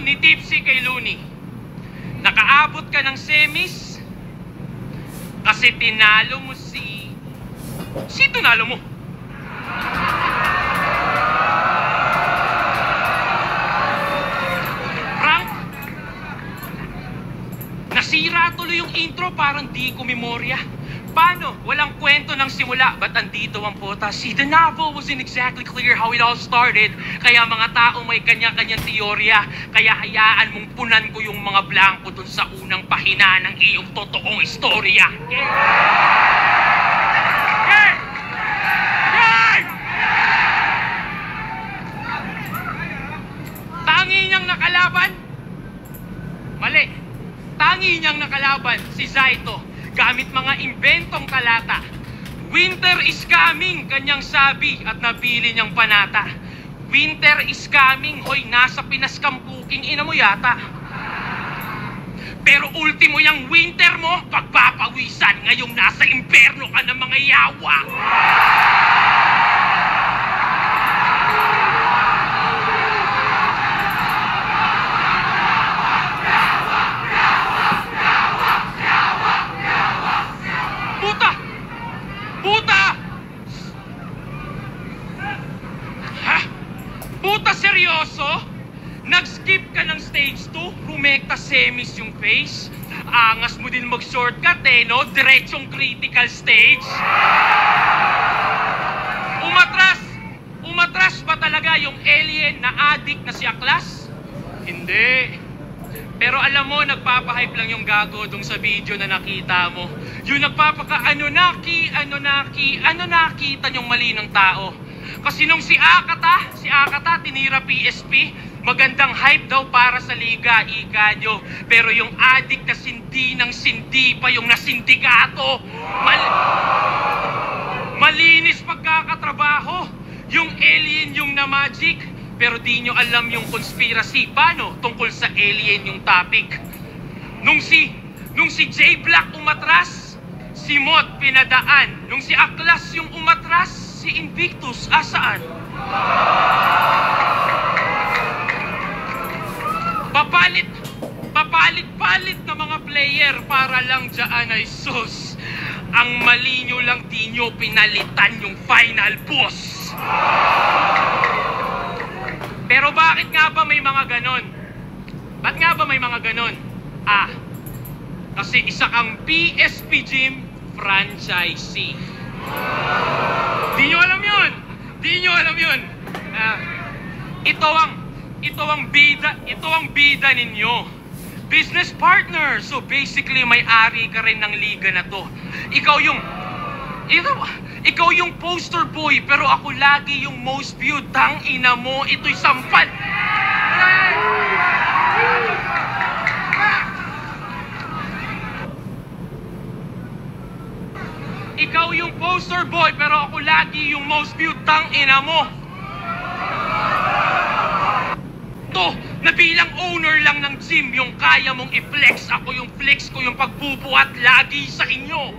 ni Tipsy kay Looney. Nakaabot ka ng semis kasi tinalo mo si... Si tinalo mo? Frank? Nasira tuloy yung intro, parang di ko memorya. Paano? Walang kwento ng simula. Ba't andito ang pota? See, the novel wasn't exactly clear how it all started. Kaya mga taong may kanya-kanyang teorya. Kaya hayaan mong punan ko yung mga blanco dun sa unang pahina ng iyong totoong istorya. Okay? Okay! Okay! Tangi niyang nakalaban? Mali. Tangi niyang nakalaban si Zaito. Gamit mga inventong talata. Winter is coming, kanyang sabi at napili niyang panata. Winter is coming, hoy, nasa Pinas Kampuking ina mo yata. Pero ultimo yung winter mo, pagpapawisan, ngayong nasa imperno ka ng mga yawa. Seryoso? Nag-skip ka ng stage 2, rumekta semis yung face. Angas mo din mag-shortcut no? Diretsong critical stage. Umatras ba talaga yung alien na addict na si Aklas? Hindi. Pero alam mo, nagpapahype lang yung gago dun sa video na nakita mo. Yung nagpapaka-ano nakita yung mali ng tao. Kasi nung si Akata tinira PSP, magandang hype daw para sa liga, ika nyo. Pero yung addict na sindi pa yung nasindikato. Malinis pagkakatrabaho. Yung alien yung na-magic, pero di nyo alam yung conspiracy. Paano? Tungkol sa alien yung topic. Nung si J Black umatras, si Mot pinadaan. Nung si Aklas yung umatras, si Invictus, asaan? Papalit na mga player para lang dyan ay sus. Ang mali nyo lang, di nyo pinalitan yung final boss. Pero bakit nga ba may mga ganon? Ba't nga ba may mga ganon? Kasi isa kang PSP Gym franchisee. Di nyo alam yun. Ito ang bida ninyo. Business partner. So basically, may-ari ka rin ng liga na to. Ikaw yung poster boy, pero ako lagi yung most viewed. Tang ina mo, ito'y sampal. Ikaw yung poster boy, pero ako lagi yung most viewed. Tang ina mo. To, na bilang owner lang ng gym, yung kaya mong i-flex. Ako yung flex ko, yung pagbubuhat lagi sa inyo.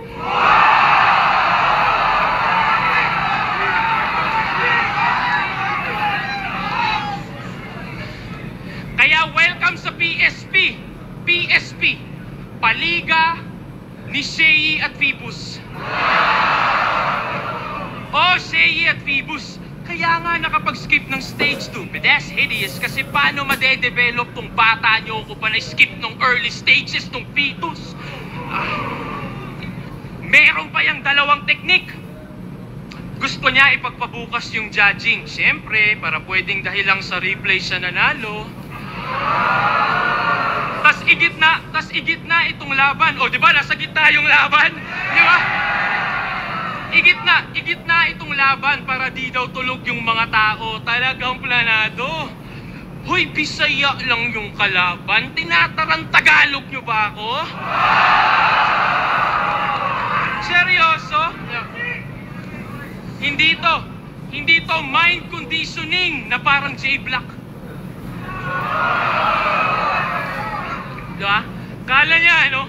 Kaya welcome sa PSP. Paliga ni Shei at Phoebus. Shei at Phoebus. Kaya nga nakapag-skip ng stage 2. But that's hideous kasi paano madedevelop tong bata nyo kung pa na-skip ng early stages ng fetus? Meron pa yung dalawang teknik. Gusto niya ipagpabukas yung judging. Siyempre, para pwedeng dahil lang sa replay siya nanalo. Tas igit na itong laban. O, di ba? Nasa gitna yung laban. Di ba? Igit na itong laban para di daw tulog yung mga tao. Talagang planado. Hoy, Bisaya lang yung kalaban. Tinatarang Tagalog nyo ba ako? Seryoso? Hindi to mind conditioning na parang J Black. Diba? Kala niya,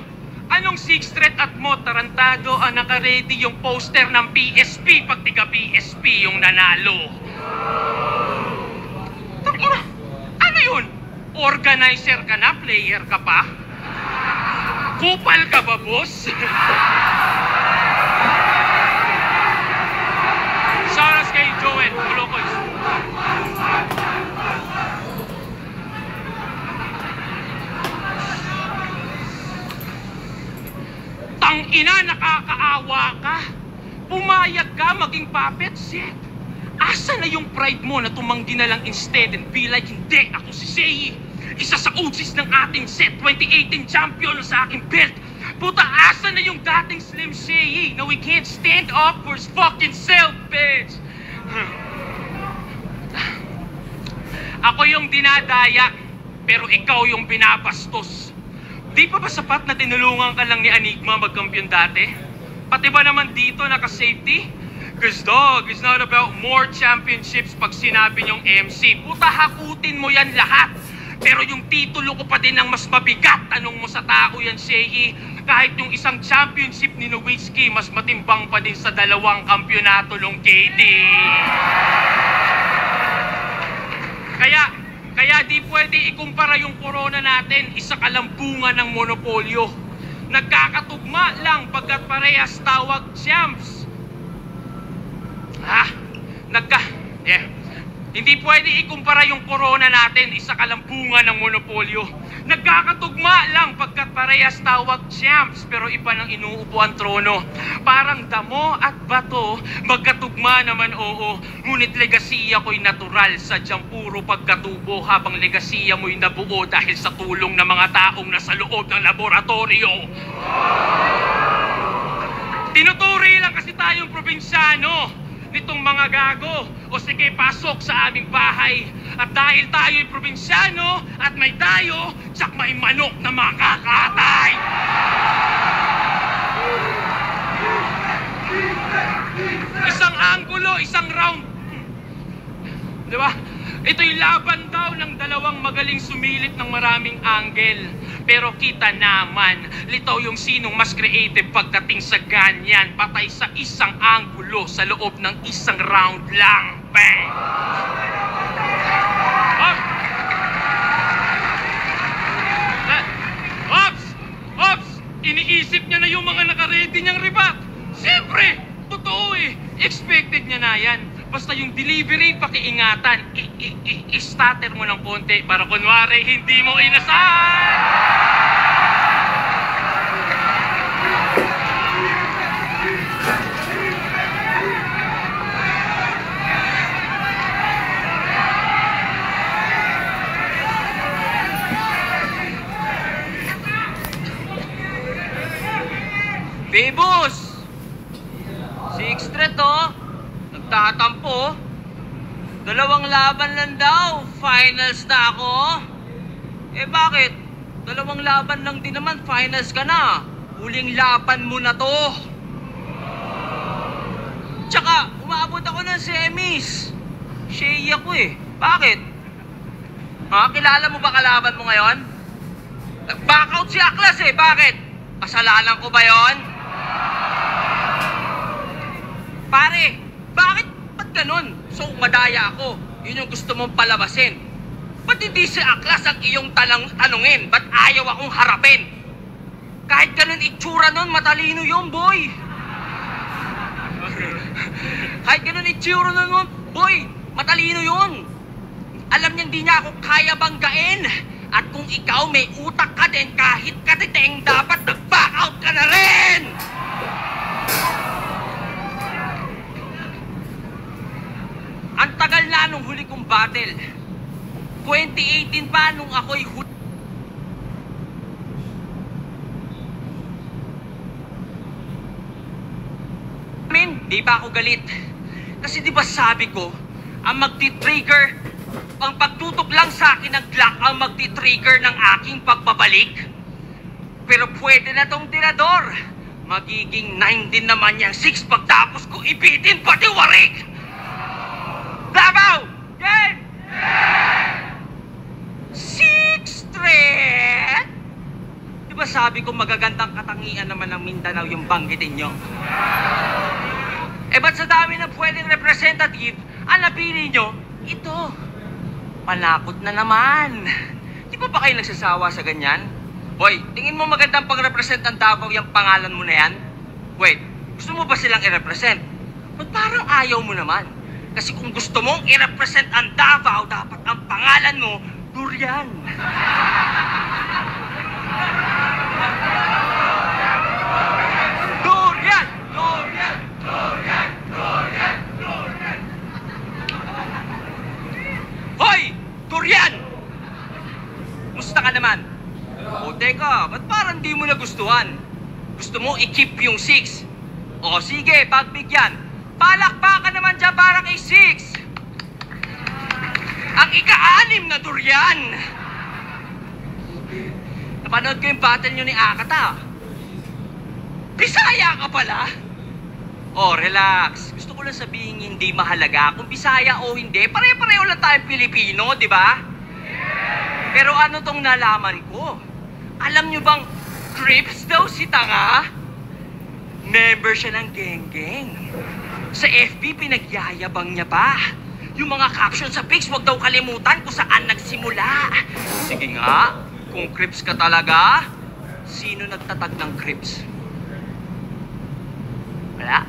anong Sixth Threat at mo, tarantado ang naka-ready yung poster ng PSP pag tiga PSP yung nanalo. Ano yun? Organizer ka na, player ka pa? Kupal ka ba, boss? Saras kay Joel, Colocos. Tangina, nakakaawa ka. Pumayag ka maging puppet set. Asa na yung pride mo na tumanggi na lang instead and be like, hindi, ako si Sei. Isa sa OGs ng ating set, 2018 champion sa aking belt. Puta, asa na yung dating Slim Sei na we can't stand up for his fucking self, bitch. Ako yung dinadaya, pero ikaw yung binabastos. Di pa ba sapat na tinulungan ka lang ni Enigma magkampiyon dati? Pati ba naman dito naka-safety? Cause dog, it's not about more championships pag sinabi niyong MC. Puta, hakutin mo yan lahat. Pero yung titulo ko pa din ang mas mabigat. Tanong mo sa tao yan, Shehi. Kahit yung isang championship ni Nowitzki, mas matimbang pa din sa 2 kampyonato ng KD. Kaya di pwede ikumpara yung corona natin, isa kalambungan ng monopolyo. Nagkakatugma lang pagkat parehas tawag champs. Hindi pwede ikumpara yung corona natin, isa kalambungan ng monopolyo. Nagkakatugma lang pagkat parehas tawag champs, pero iba ng inuupuan trono. Parang damo at bato, magkatugma naman oo. Ngunit legasiya ko'y natural, sadyang puro pagkatubo, habang legasiya mo'y nabuo dahil sa tulong ng mga taong nasa loob ng laboratorio. Tinuturi lang kasi tayong probinsyano nitong mga gago. O sige, pasok sa aming bahay. At dahil tayo'y probinsyano at may dayo, tsak may manok na makakatay. Isang anggulo, isang round. Di ba? Ito'y laban daw ng 2 magaling sumilip ng maraming angle. Pero kita naman, litaw yung sinong mas creative pagdating sa ganyan. Patay sa isang anggulo sa loob ng isang round lang. Bang! Ops! Iniisip niya na yung mga nakaredy niyang ribat. Siyempre! Totoo eh. Expected niya na yan. Basta yung delivery, pakiingatan. I-stutter mo ng konti para kunwari hindi mo inasahan. Bebos! Si X-Threat oh, nagtatampo. 2 laban lang daw, finals na ako. Eh bakit? 2 laban lang din naman, finals ka na. Huling laban mo na to. Tsaka, umabot ako ng semis. Shea ako eh. Bakit? Ha? Kilala mo ba kalaban mo ngayon? Nag-back out si Aklas eh. Bakit? Kasalanan ko ba yon? Pare, bakit? Ba't ganun? So, madaya ako. Yun yung gusto mong palabasin. Ba't hindi si Aklas ang iyong tanungin? Ba't ayaw akong harapin? Kahit ganun itsura nun, matalino yun, boy. Kahit ganun itsura nun, boy, matalino yun. Alam niya hindi niya ako kaya banggain. At kung ikaw may utak ka din, kahit katiteng, dapat nag-back out ka na rin! Ang tagal na nung huli kong battle. 2018 pa nung ako'y huli. Di pa ako galit. Kasi di ba sabi ko, ang magti-trigger, ang pagtutok lang sa akin ng Glock ang magti-trigger ng aking pagbabalik. Pero pwede na tong tirador. Magiging 9 din naman yung 6 pagtapos ko ibitin pati warik. Davao! Game! 6 threat! Di ba sabi ko magagandang katangian naman ng Mindanao yung banggitin nyo? Eh ba't sa dami na pwedeng representative, ang napili nyo, ito. Panakot na naman. Di ba kayo nagsasawa sa ganyan? Hoy, tingin mo magandang pag-represent ang Davao yung pangalan mo na yan? Wait, gusto mo ba silang i-represent? Ba't parang ayaw mo naman? Kasi kung gusto mong i-represent ang Davao, dapat ang pangalan mo, Durian. Durian! Durian! Durian! Durian! Durian! Hoy! Durian! Musta ka naman? O teka, ba't parang di mo nagustuhan? Gusto mo i-keep yung 6? O sige, pagbigyan. Palakpakan naman dyan para kay 6. Ang ika-6 na Durian. Napanood ko yung battle nyo ni Akata. Bisaya ka pala? Oh, relax. Gusto ko lang sabihin hindi mahalaga kung Bisaya o hindi. Pare-pareho lang tayong Pilipino, di ba? Pero ano tong nalaman ko? Alam nyo bang Crips daw si Tanga? Member siya ng geng-geng. Sa FB, pinagyayabang niya pa. Yung mga caption sa pics, huwag daw kalimutan kung saan nagsimula. Sige nga, kung Crips ka talaga, sino nagtatag ng Crips? Wala?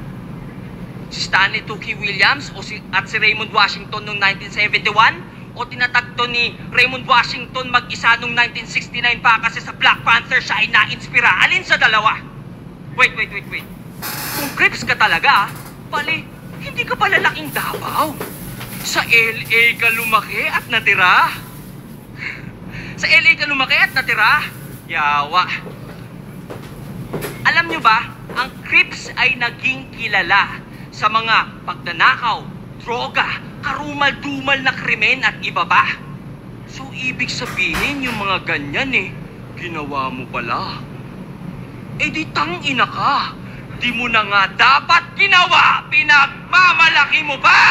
Si Stanley Tookie Williams at si Raymond Washington noong 1971? O tinatag to ni Raymond Washington mag-isa noong 1969 pa kasi sa Black Panther siya ay na-inspira? Alin sa dalawa? Wait. Kung Crips ka talaga, pali, hindi ka pala laking Davao. Sa LA ka lumaki at natira. Sa LA ka lumaki at natira. Yawa. Alam nyo ba, ang Crips ay naging kilala sa mga pagnanakaw, droga, karumal-dumal na krimen at iba pa. So, ibig sabihin yung mga ganyan ginawa mo pala. Di tangina ka. Di mo na nga dapat ginawa. Pinagmamalaki mo pa.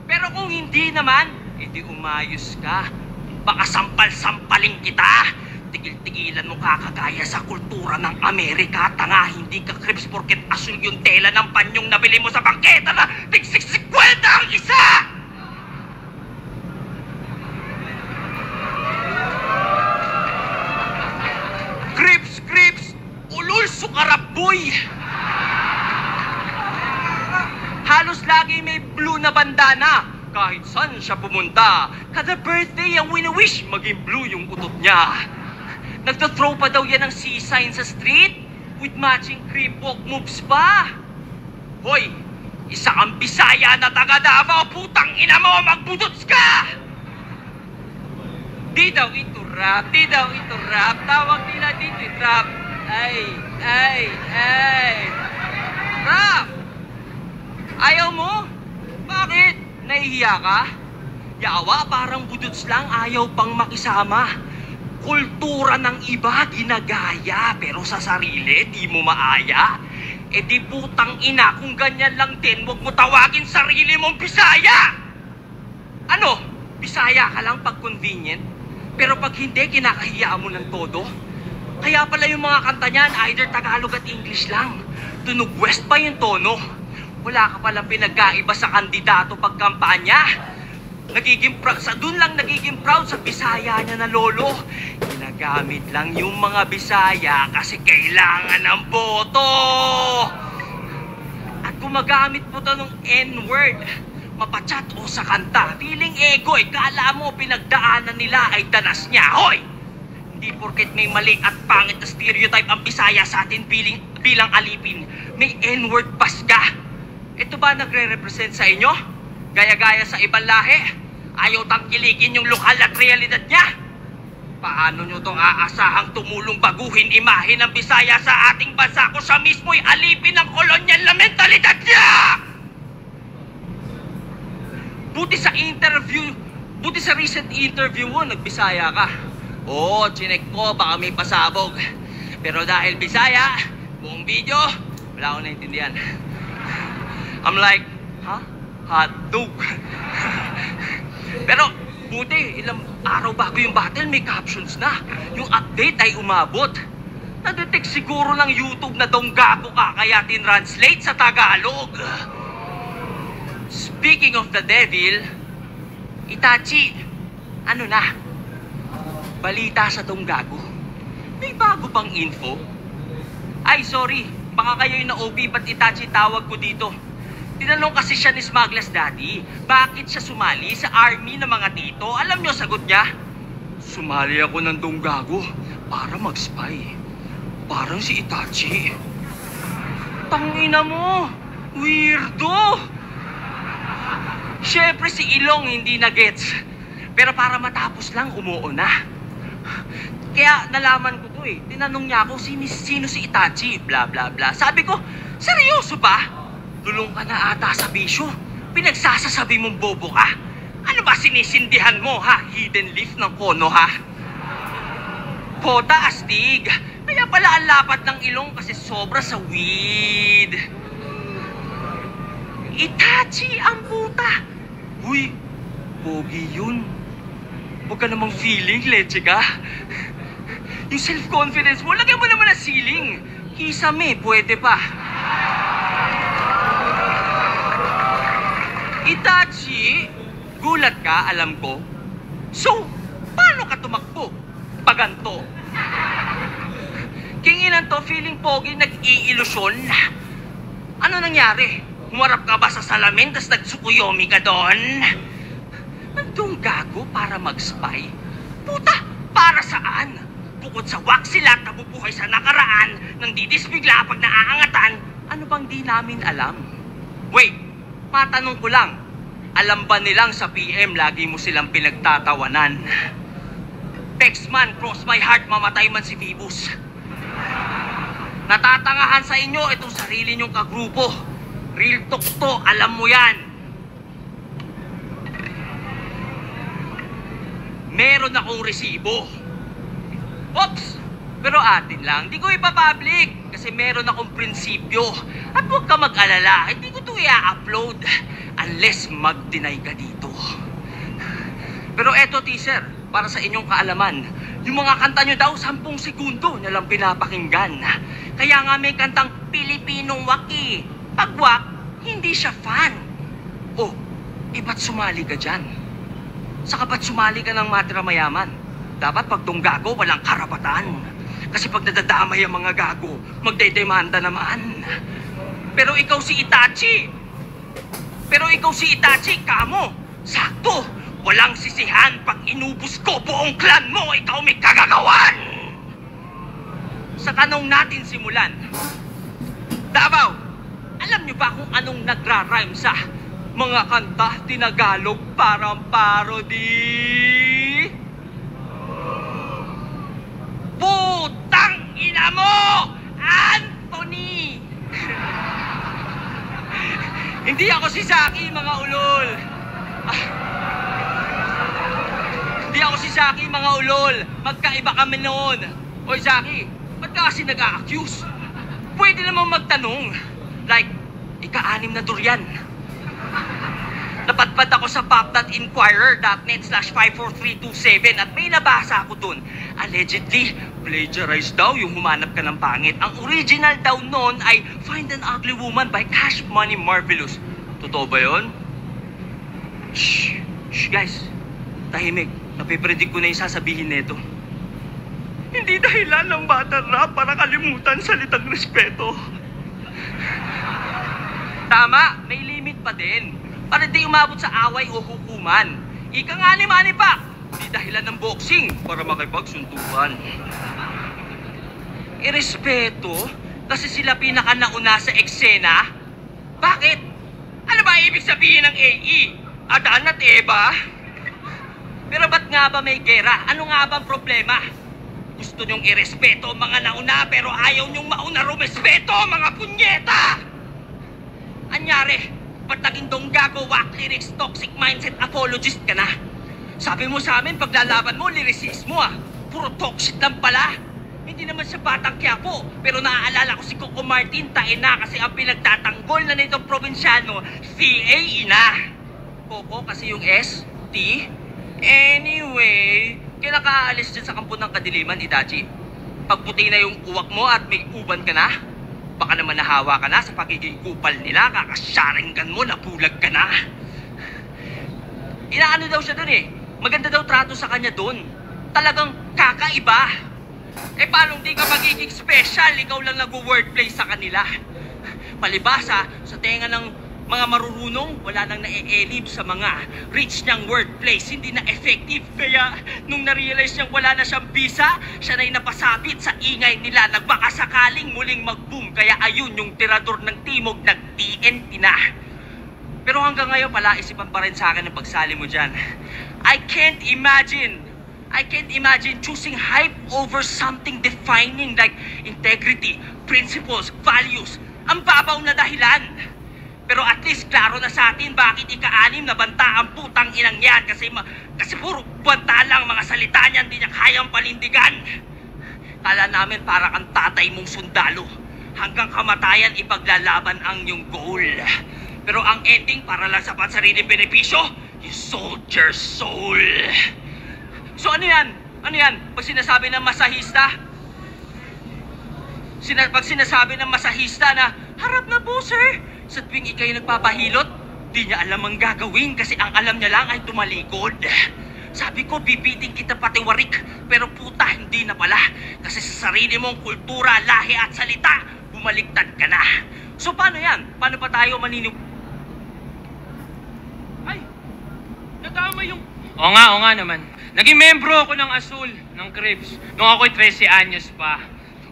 Pero kung hindi naman, di umayos ka. Baka sampal-sampalin kita. Tigil-tigilan mo kakagaya sa kultura ng Amerika. Tanga, hindi ka Crips porket asul yung tela ng panyong nabili mo sa bangketa na tig-60 ang isa! Crips! Ulul sukarap boy! Halos lagi may blue na bandana. Kahit saan siya pumunta. Kada birthday ang wini-wish, maging blue yung utot niya. Nagta-throw pa daw yan ng C-sign sa street with matching creep walk moves pa. Hoy, isa kang Bisaya na taga Davao, putang ina mo, magbudots ka! Di daw ito rap. Tawag nila dito rap. Ay. Rap! Ayaw mo? Bakit? Nahihiya ka? Yawa, parang budots lang, ayaw pang makisama. Kultura ng iba, ginagaya, pero sa sarili, di mo maaya. Di putang ina, kung ganyan lang din, huwag mo tawagin sarili mong Bisaya! Ano? Bisaya ka lang pag convenient? Pero pag hindi, kinakahiya mo ng todo? Kaya pala yung mga kanta niyan, either Tagalog at English lang. Tunog West pa yung tono. Wala ka palang pinagkaiba sa kandidato pagkampanya. Doon lang nagiging proud sa Bisaya niya na lolo. Ginagamit lang yung mga Bisaya kasi kailangan ng boto. At gumagamit po ito ng N-word, mapachat o sa kanta. Feeling ego kala mo pinagdaanan nila ay danas niya. Hoy! Hindi porket may mali at pangit na stereotype ang Bisaya sa atin bilang alipin. May N-word pas ka. Ito ba nagre-represent sa inyo? Gaya-gaya sa ibang lahi? Ayaw tangkiligin yung lokal at realidad niya? Paano nyo itong aasahang tumulong baguhin imahe ng Bisaya sa ating bansa kung siya mismo'y alipin ng kolonyal na mentalidad niya? Buti sa recent interview mo, nagbisaya ka. Oo, chinek ko, baka may pasabog. Pero dahil Bisaya, buong video, wala akong naintindihan. I'm like, hotdog. Pero, buti, ilang araw bago yung battle, may captions na. Yung update ay umabot. Na-detect siguro ng YouTube na donggago ka, kaya tinranslate sa Tagalog. Speaking of the devil, Itachi, ano na? balita sa tong gago. May bago bang info? Ay, sorry. Baka kayo yung na-OP, ba't Itachi tawag ko dito? Tinanong kasi siya ni Smuggler's Daddy, bakit siya sumali sa army ng mga tito? Alam nyo, sagot niya, sumali ako ng tong gago para mag-spy. Parang si Itachi. Tangina mo! Weirdo! Siyempre si Ilong hindi na gets. Pero para matapos lang, umuo na. Kaya nalaman ko to eh. Tinanong niya ako, sino si Itachi? Bla bla bla. Sabi ko, seryoso ba? Tulong ka na ata sa bisyo. Pinagsasasabi mong bobo ka. Ano ba sinisindihan mo ha? Hidden leaf ng kono ha? Pota astig. Kaya pala ang lapat ng ilong kasi sobra sa weed. Itachi ang puta. Uy, pogi yun. Huwag ka namang feeling, leche ka. Yung self-confidence mo, lagyan mo naman ang ceiling. Kisame, pwede pa. Itachi, gulat ka, alam ko. So, paano ka tumakbo? Paganto. Kinginan to, feeling pogi, nag-iilusyon. Ano nangyari? Humarap ka ba sa salamin, tas nagsukuyomi ka doon? Nandung gago para mag-spy? Puta, para saan? Bukod sa wak sila at nabubuhay sa nakaraan, nang didisbigla pag naaangatan, ano bang di namin alam? Wait, matanong ko lang, alam ba nilang sa PM lagi mo silang pinagtatawanan? Pexman, cross my heart, mamatay man si Phoebus. Natatangahan sa inyo itong sarili nyong kagrupo. Real talk to, alam mo yan. Meron akong resibo. Oops! Pero atin lang, di ko ipapublic kasi meron akong prinsipyo. At huwag ka mag-alala, hindi ko ito i-upload unless mag-deny ka dito. Pero eto teaser, para sa inyong kaalaman, yung mga kanta nyo daw 10 segundo nyo lang pinapakinggan. Kaya nga may kantang Pilipinong Waki. Pag wak, hindi siya fan. Oh, ba't sumali ka dyan? Saka ba't sumali ka ng matra mayaman? Dapat pag tong gago, walang karapatan. Kasi pag nadadamay ang mga gago, magdedemanda naman. Pero ikaw si Itachi, kamo, sakto. Walang sisihan pag inubos ko buong clan mo, ikaw may kagagawan. Sa tanong natin simulan. Davao, alam niyo ba kung anong nagra-rhyme sa mga kanta tinagalog parang parody? Putang ina mo, Anthony! Hindi ako si Saki, mga ulol. Hindi ako si Saki, mga ulol. Magkaiba kami noon. Oy, Saki, ba't ka kasi nag-a-accuse? Pwede namang magtanong. Like, ika-6 na durian. Napadpad ako sa pop.inquirer.net/54327 at may nabasa ako dun. Allegedly, plagiarized daw yung humanap ka ng pangit. Ang original daw nun ay Find an Ugly Woman by Cash Money Marvelous. Totoo ba yun? Shh! Shh, guys. Tahimik. Napipredict ko na yung sasabihin nito. Hindi dahilan ng battle rap para kalimutan salitang respeto. Tama, may limit pa din. Para di umabot sa away o hukuman. Ika nga ni Manny Pac, di dahilan ng boxing para makipagsuntukan. Irespeto kasi sila pinaka nauna sa eksena? Bakit? Ano ba ibig sabihin ng AE? Adan at Eva? Pero ba't nga ba may gera? Ano nga bang problema? Gusto nyong irespeto mga nauna pero ayaw nyong mauna rumespeto mga punyeta! Anyari, ba't naging donggago, whack lyrics, toxic mindset, apologist ka na? Sabi mo sa amin, paglalaban mo, lyricismo ah. Puro talk shit lang pala. Hindi naman siya batang Quiapo, pero naaalala ko si Coco Martin, taina kasi ang pinagtatanggol na nitong probinsyano, VA ina. Coco kasi yung S, T. Anyway, kailan ka aalis dyan sa kampo ng kadiliman, Itachi? Pag puti na yung uwak mo at may uban ka na, baka naman nahawa ka na sa pagiging kupal nila, kakasyaringgan mo, napulag ka na. Inaano daw siya dun eh, maganda daw trato sa kanya dun. talagang kakaiba. Paano di ka magiging special? Ikaw lang nag-wordplay sa kanila. Palibasa, sa tenga ng mga marurunong, wala nang na-e-elib sa mga rich niyang wordplays, hindi na effective. Kaya, nung na-realize niyang wala na siyang bisa, siya na'y napasabit sa ingay nila. Nagbakasakaling muling mag-boom. Kaya ayun, yung tirador ng timog, nag-TNT na. Pero hanggang ngayon, palaisipan pa rin sa akin ang pagsali mo dyan. I can't imagine choosing hype over something defining like integrity, principles, values. Ang babaw na dahilan. Pero at least klaro na sa atin bakit ika-anim na banta ang putang inang yan. Kasi puro banta lang mga salita niyan, hindi niya kayang panindigan. Kala namin para kang tatay mong sundalo. Hanggang kamatayan ipaglalaban ang iyong goal. Pero ang ending para lang sa pansariling benepisyo, you sold your soul. So ano yan? Ano yan? Pag sinasabi ng masahista, pag sinasabi ng masahista na, harap na po sir, sa tuwing ikay nagpapahilot, di niya alam ang gagawin kasi ang alam niya lang ay tumalikod. Sabi ko, bibiting kita pati warik, pero puta, hindi na pala. Kasi sa sarili mong kultura, lahi at salita, bumaliktad ka na. So paano yan? Paano pa tayo Ay, nadama yung... Oo nga naman. Naging membro ako ng Azul, ng Cribs, nung ako'y 13 anyos pa.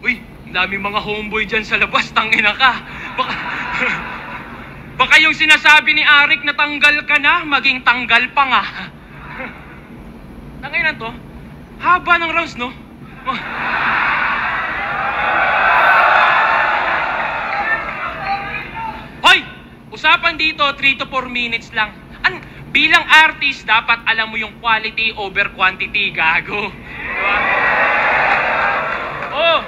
Uy, ang daming mga homeboy dyan sa labas, tangina ka. Baka yung sinasabi ni Arik na tanggal ka na, maging tanggal pa nga. Tangina to, haba ng rounds, no? Hoy! Usapan dito, 3 to 4 minutes lang. Bilang artist, dapat alam mo yung quality over quantity, gago. Diba?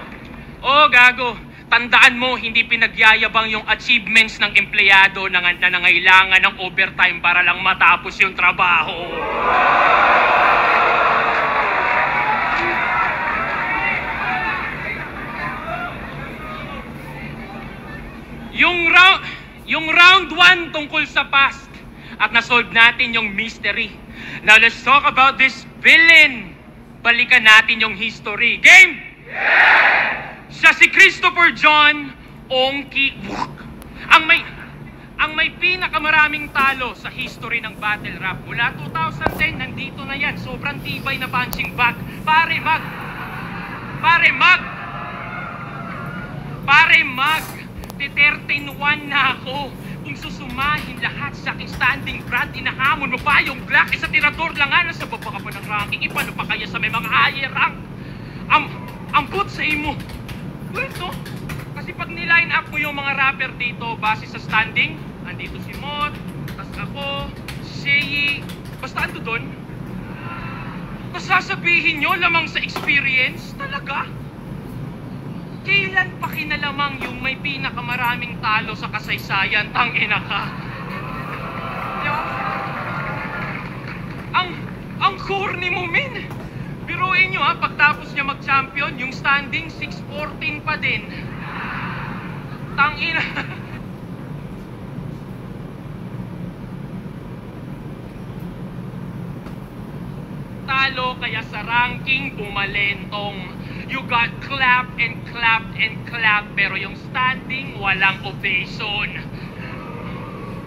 Oh, gago. Tandaan mo, hindi pinagyayabang yung achievements ng empleyado na nangailangan ng overtime para lang matapos yung trabaho. Yung round 1 tungkol sa past at nasolve natin yung mystery. Now let's talk about this villain. Balikan natin yung history. Game! Yeah! Siya si Christopher John Ong-ki-wook. Ang may pinakamaraming talo sa history ng battle rap. Mula 2010, nandito na yan. Sobrang tibay na punching bag. Pare mag! 13-1 na ako. Kung susumahin lahat sa aking standing brand, inahamon mo pa yung Glock. Isa tirador lang nga, nasa baba ka pa ng ranking. Ipano pa kaya sa may mga higher rank? Ambot sa imo. Ito, kasi pag niline up mo yung mga rapper dito base sa standing, andito si Mot, tas ako, si Sheyi, basta ando doon. Tapos sasabihin nyo lamang sa experience, talaga? Kailan pa kinalamang yung may pinakamaraming talo sa kasaysayan, tangina ka? Diba? Ang corny mo, min! Biruin nyo ha, pagtapos niya mag-champion, yung standing 6-14 pa din. Tangina. Talo kaya sa ranking bumalentong. You got clapped and clapped and clapped, pero yung standing walang ovation.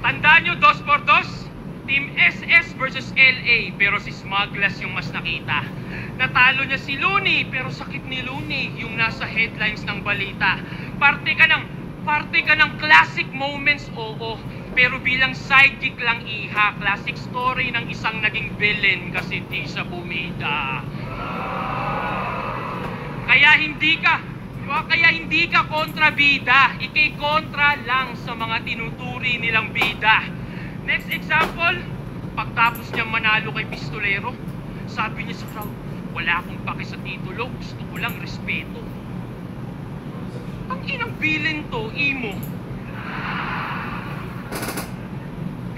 Tandaan nyo, 2-2? Team SS versus LA, pero si Smugglers yung mas nakita. Natalo niya si Looney, pero sakit ni Looney yung nasa headlines ng balita. Parte ka ng classic moments, oo. Pero bilang sidekick lang iha, classic story ng isang naging villain kasi di siya bumida. Kaya hindi ka kontrabida, ikay kontra lang sa mga tinuturi nilang bida. Next example, pagtapos niyang manalo kay Pistolero, sabi niya sa crowd, wala akong paki sa titulo, gusto ko lang respeto. Ang inang villain to, imo.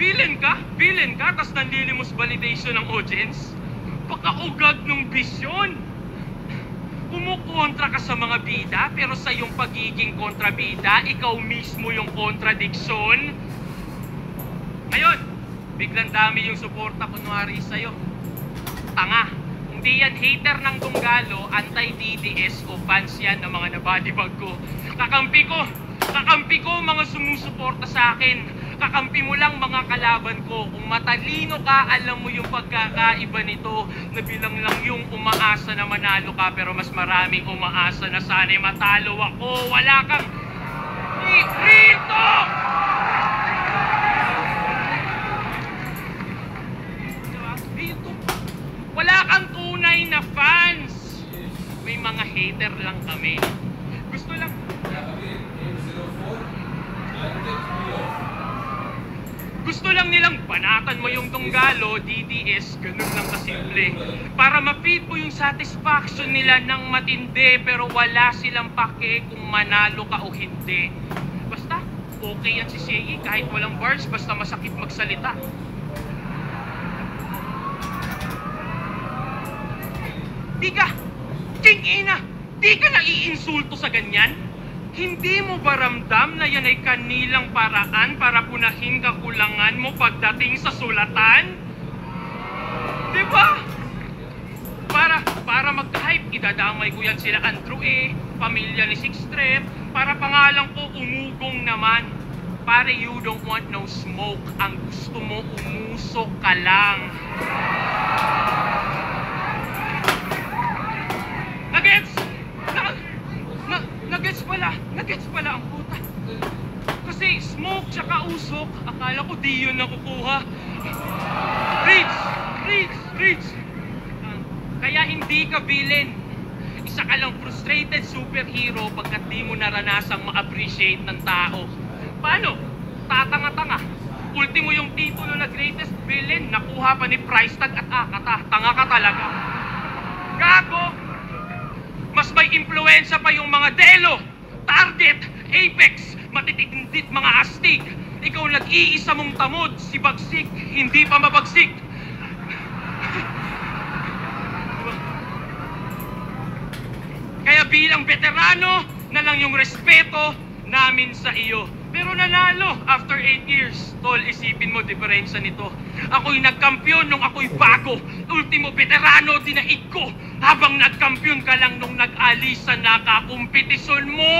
Villain ka, tas nanlilimos validation ng audience. Pagkaugad ng bisyon. Kumukontra ka sa mga bida, pero sa iyong pagiging kontrabida, ikaw mismo yung kontradiksyon. Ngayon, biglang dami yung suporta kunwari sa'yo. Tanga. Kung Hindi yan hater ng Dunggalo, anti-DDS o fans yan ng mga nabadibag ko. Kakampi ko mga sumusuporta sa akin. Kakampi mo lang mga kalaban ko. Kung matalino ka, alam mo yung pagkakaiba nito na bilang lang yung umaasa na manalo ka pero mas maraming umaasa na sana'y matalo ako. Wala kang... Real talk! Wala kang tunay na fans. May mga hater lang kami. Gusto lang nilang banatan mo yung Dunggalo, DDS, ganun lang kasimple. Para ma-feed mo yung satisfaction nila ng matindi pero wala silang pake kung manalo ka o hindi. Basta, okay yan si Seiyi kahit walang bars, basta masakit magsalita. Di ka naiinsulto sa ganyan? Hindi mo ba ramdam na yan ay kanilang paraan para punahin kakulangan mo pagdating sa sulatan? Diba? Para mag-hype, idadamay ko yan sila Andrew pamilya ni Six Strep, para pangalan ko umugong naman. Pare, you don't want no smoke. Ang gusto mo, umusok ka lang. Nagets pala ang puta. Kasi smoke tsaka usok, akala ko di yun nakukuha. Rich! Kaya hindi ka villain. Isa ka lang frustrated superhero pagkat di mo naranasang ma-appreciate ng tao. Paano? Tatanga-tanga. Ultimo yung titulo na greatest villain, nakuha pa ni price tag at akata. Tanga ka talaga. Gago! Mas may impluensya pa yung mga Delo, Target, Apex, matitindit mga astig. Ikaw nag-iisa mong tamod, si Bagsik, hindi pa mabagsik. Kaya bilang veterano na lang yung respeto namin sa iyo. Pero nanalo after 8 years. Tol, isipin mo diferensya nito. Ako'y nagkampiyon nung ako'y bago. Ultimo veterano dinaig ko. Habang nagkampiyon ka lang nung nag-alisa na kakumpetisyon mo.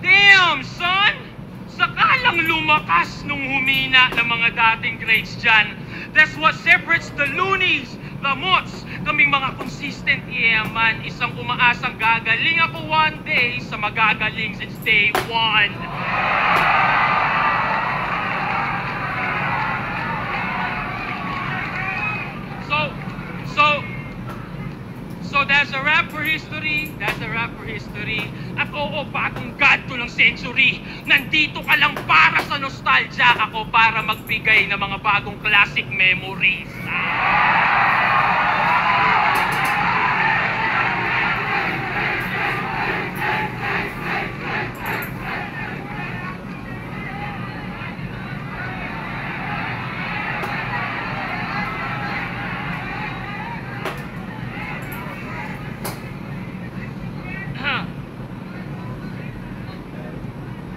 Damn, son! Sakalang lumakas nung humina ng mga dating grades dyan. That's what separates the loonies, the mots, kaming mga consistent yaman. Isang umaasang gagaling ako one day sa magagaling since day one. So that's a wrap for history. At oo, bagong god to ng century. Nandito ka lang para sa nostalgia. Ako para magbigay ng mga bagong classic memories.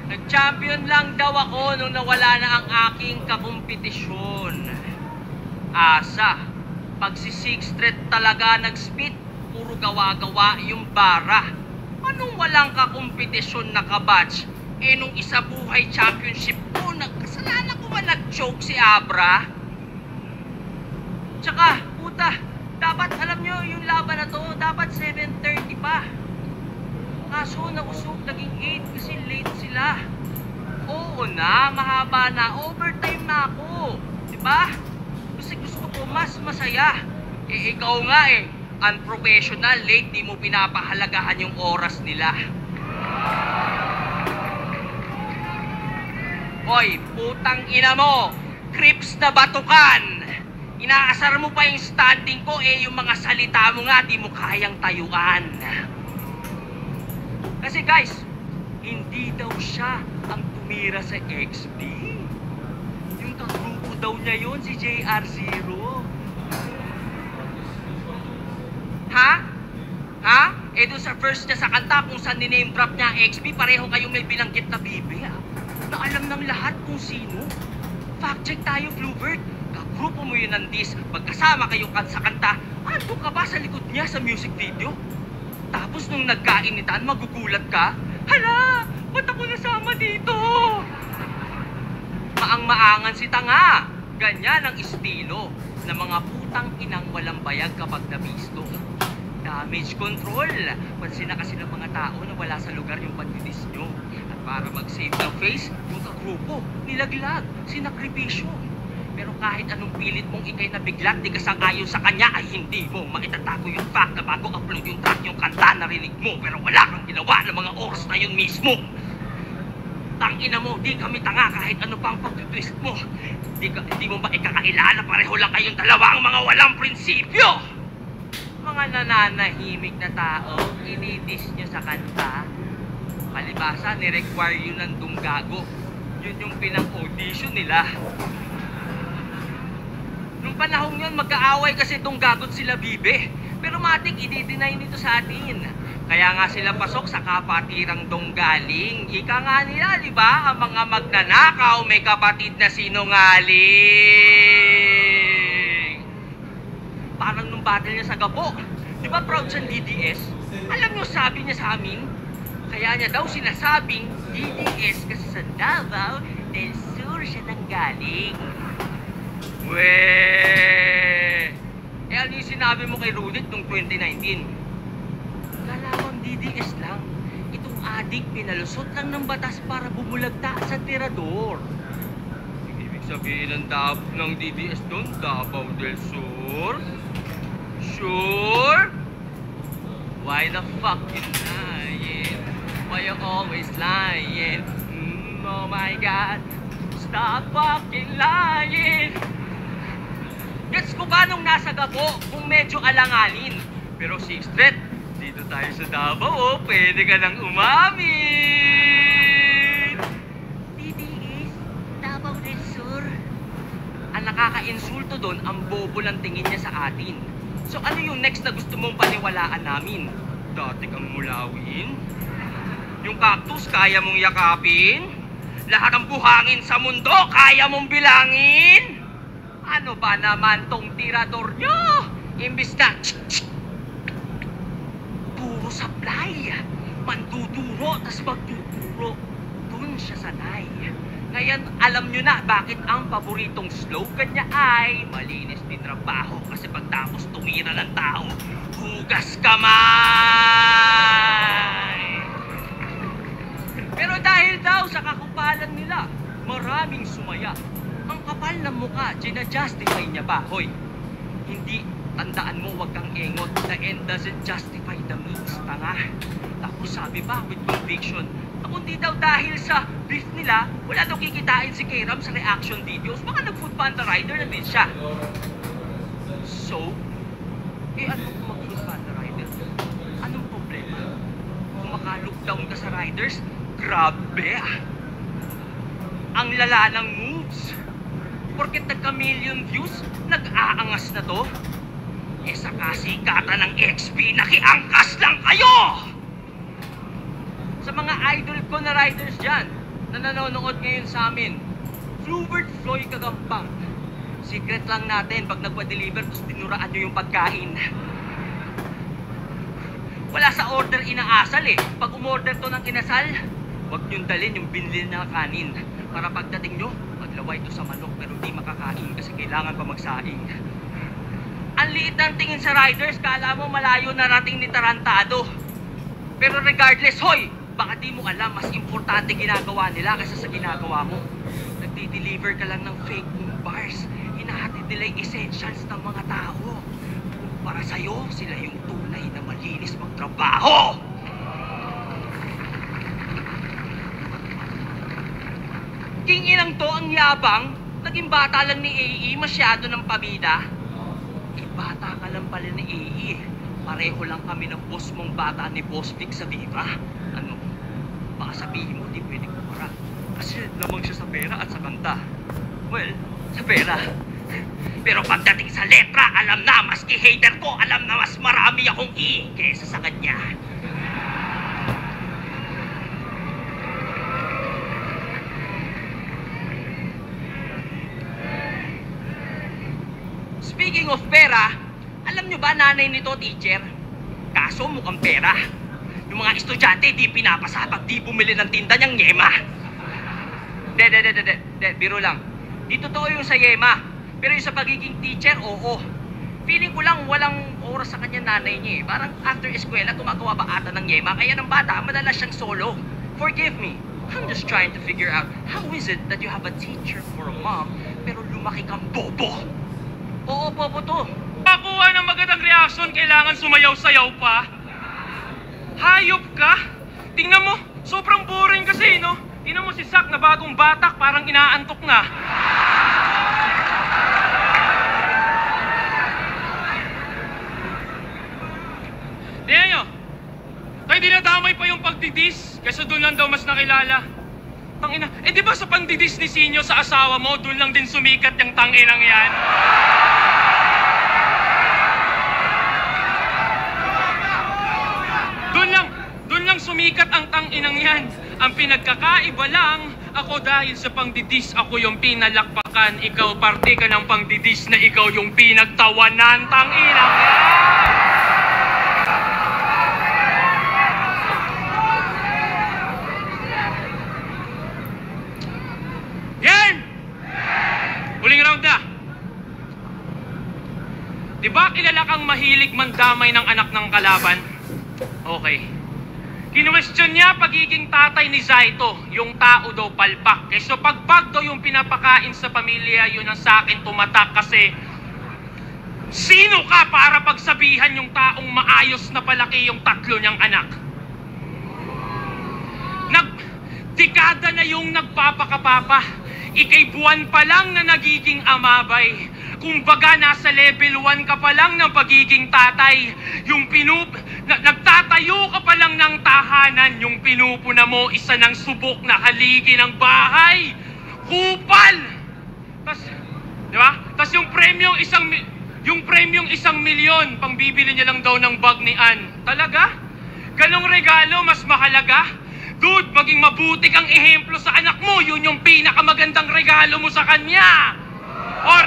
Nag-champion lang daw ako nung nawala na ang aking kakompetisyon. Asa, pag si Sixth Street talaga nag-spit, puro gawa-gawa yung bara. Anong walang kakompetisyon na kabatch? Nung isa buhay championship ko, kasalanan ko ba nag-choke si Abra? Tsaka, puta, dapat alam nyo yung laban na to, dapat 7:30 pa. Kaso nausok, naging 8 kasi late sila. Oo na, mahaba na, overtime na ako. Diba? Kasi gusto ko mas masaya. Ikaw nga unprofessional, late, di mo pinapahalagahan yung oras nila. Hoy, putang ina mo, Crips na batukan. Inaasar mo pa yung standing ko, yung mga salita mo nga, di mo kayang tayuan. Kasi guys, hindi daw siya ang tumira sa XP. Yung kagrupo daw niya yun, si JR0. Ha? Doon sa first niya sa kanta, kung saan ni-name drop niya XP, pareho kayong may binanggit na bibi, na alam ng lahat kung sino. Fact check tayo, Bluebird. Kagrupo mo yun ng dis, magkasama kayo sa kanta, andun ka ba sa likod niya sa music video? Tapos nung nagkainitan, magugulat ka, hala, ba't ako nasama dito? Maang-maangan si tanga. Ganyan ang estilo ng mga putang inang walang bayag kapag nabisto. Damage control. Pansin na kasi ng mga tao na wala sa lugar yung pagdidis nyo. At para mag-save ng face, yung kagrupo, nilaglag, sinakripisyo. Pero kahit anong pilit mong ikay na biglang di ka sang-ayon sa kanya, ay hindi mo maitatago yung fact na bago upload yung track yung kanta narinig mo, pero wala kang ginawa ng mga oras na yun mismo. Tangina mo, di kami tanga kahit ano pang pag-twist mo. Di mo ba ikakailala, pareho lang kayong dalawang mga walang prinsipyo. Mga nananahimik na tao, inidis nyo sa kanta. Palibasa, ni-require yun ng dunggago. Yun yung pinang-audition nila. Nung panahon yun, magkaaway kasi dunggagot sila Bibe. Pero matik, i-deny nito sa atin. Kaya nga sila pasok sa kapatirang donggaling. Ika nga nila, di ba? Ang mga magnanakaw may kapatid na sinungaling. Parang nung battle niya sa Gabo. Di ba proud siyang DDS? Alam niyo, sabi niya sa amin, kaya niya daw sinasabing DDS kasi sa Davao del Sur siya nanggaling. Weh! Eh ano yung sinabi mo kay Rudit nung 2019? Kalawang DDS lang. Itong adik pinalusot lang ng batas para bumulagta sa tirador. Ibig sabihin ng DDS doon, Davao del Sur? Sure? Why the fuck you lying? Why you always lying? Oh my God, stop fucking lying! Gets ko ba nung nasa Gabo kung medyo alanganin? Pero 6th Street, dito tayo sa Davao, pwede ka nang umamin! DDS, Davao del Sur. Ang nakaka-insulto doon, ang bobo ng tingin niya sa atin. So ano yung next na gusto mong paniwalaan namin? Dati kang mulawin? Yung cactus, kaya mong yakapin? Lahat ng buhangin sa mundo, kaya mong bilangin? Ano ba naman tong tirador nyo? Imbis na puro supply, manduduro, tas magtuturo. Dun siya sanay. Ngayon, alam nyo na bakit ang paboritong slogan niya ay malinis din trabaho. Kasi pagtapos tumira ng tao, hugas kamay. Pero dahil daw sa kakupalan nila, maraming sumaya. Ang kapal ng mukha, gina-justify niya ba? Hoy, hindi, tandaan mo, wag kang engot. The end doesn't justify the means, tanga. Tapos sabi pa, with conviction, kundi daw dahil sa beef nila, wala daw kikitain si K-Ram sa reaction videos. Baka nag-food panda rider na din siya. So, ano kung mag-food panda rider? Anong problema? Kung maka-lookdown ka sa riders, grabe ah. Ang lala ng moves. Porket nagka-million views, nag-aangas na to. Eh sa kasikatan ng XP, nakiangkas lang kayo! Sa mga idol ko na riders dyan, na nanonood ngayon sa amin, Bluebird Floy Kagampang. Secret lang natin pag nagpa-deliver, tapos tinuraan nyo yung pagkain. Wala sa order inaasal eh. Pag umorder to ng kinasal, huwag nyong dalhin yung binili na kanin. Para pagdating nyo, maglaway to sa manok pero di makakain kasi kailangan pa magsaing. Ang liit ng tingin sa riders, kala mo malayo narating ni Tarantado. Pero regardless, hoy! Baka di mo alam, mas importante ginagawa nila kaysa sa ginagawa mo. Nagdi-deliver ka lang ng fake bars. Hinahatid nila yung essentials ng mga tao. Para sa'yo, sila yung tunay na malinis magtrabaho! King-inang to ang yabang, naging bata lang ni AE, masyado ng pabida. Eh, bata ka lang pala ni AE. Pareho lang kami ng boss mong bata ni Boss Vic sa Viva. Ano? Baka sabihin mo, di pwede kumara. Kasi lamang siya sa pera at sa kanta. Well, sa pera. Pero pagdating sa letra, alam na, maski hater ko, alam na mas marami akong E kesa sa kanya. of pera, alam nyo ba nanay nito, teacher? Kaso mukhang pera. Yung mga estudyante, di pinapasa pag di bumili ng tinda niyang yema. De, biro lang. Di totoo yung sa yema. Pero yung sa pagiging teacher, oo. Feeling ko lang walang oras sa kanya nanay niya eh. Parang after eskwela, gumagawa ba ata ng yema? Kaya ng bata, madalas siyang solo. Forgive me. I'm just trying to figure out how is it that you have a teacher for a mom, pero lumaki kang bobo? Oo, bobo to. Pakuha ng magandang reaksyon, kailangan sumayaw-sayaw pa. Hayop ka? Tingnan mo, sobrang boring kasi, no? Tingnan mo si Sak na bagong batak, parang inaantok na. Tingnan nyo, tayo dinadamay pa yung pagdidis, kaysa doon lang daw mas nakilala. Tangina, di ba sa pandidis ni Sinyo sa asawa mo, doon lang din sumikat yung tanginang yan? Doon lang sumikat ang tanginang yan. Ang pinagkakaiba lang, ako dahil sa pangdidis, ako yung pinalakpakan, ikaw parte ka ng pangdidis na ikaw yung pinagtawanan, tanginang yan! Game! Huling round na. Diba kilala kang mahilig mandamay ng anak ng kalaban? Okay. Kinwestiyon niya pagiging tatay ni Zaito, yung tao daw palpak. So pag daw yung pinapakain sa pamilya, yun ang sa akin tumatak kasi sino ka para pagsabihan yung taong maayos na palaki yung tatlo niyang anak? Dekada na yung nagpapakapapa. Ikay buwan pa lang na nagiging amabay. Kumbaga nasa level 1 ka pa lang ng pagiging tatay. Yung nagtatayo ka pa lang ng tahanan. Yung pinupuna mo isa ng subok na haligi ng bahay. Kupal! Tas, di ba? Tas yung premyong isang milyon, pang bibili niya lang daw ng bag ni Ann. Talaga? Ganong regalo mas mahalaga? Dude, maging mabuti kang ehemplo sa anak mo. Yun yung pinakamagandang regalo mo sa kanya. Oh,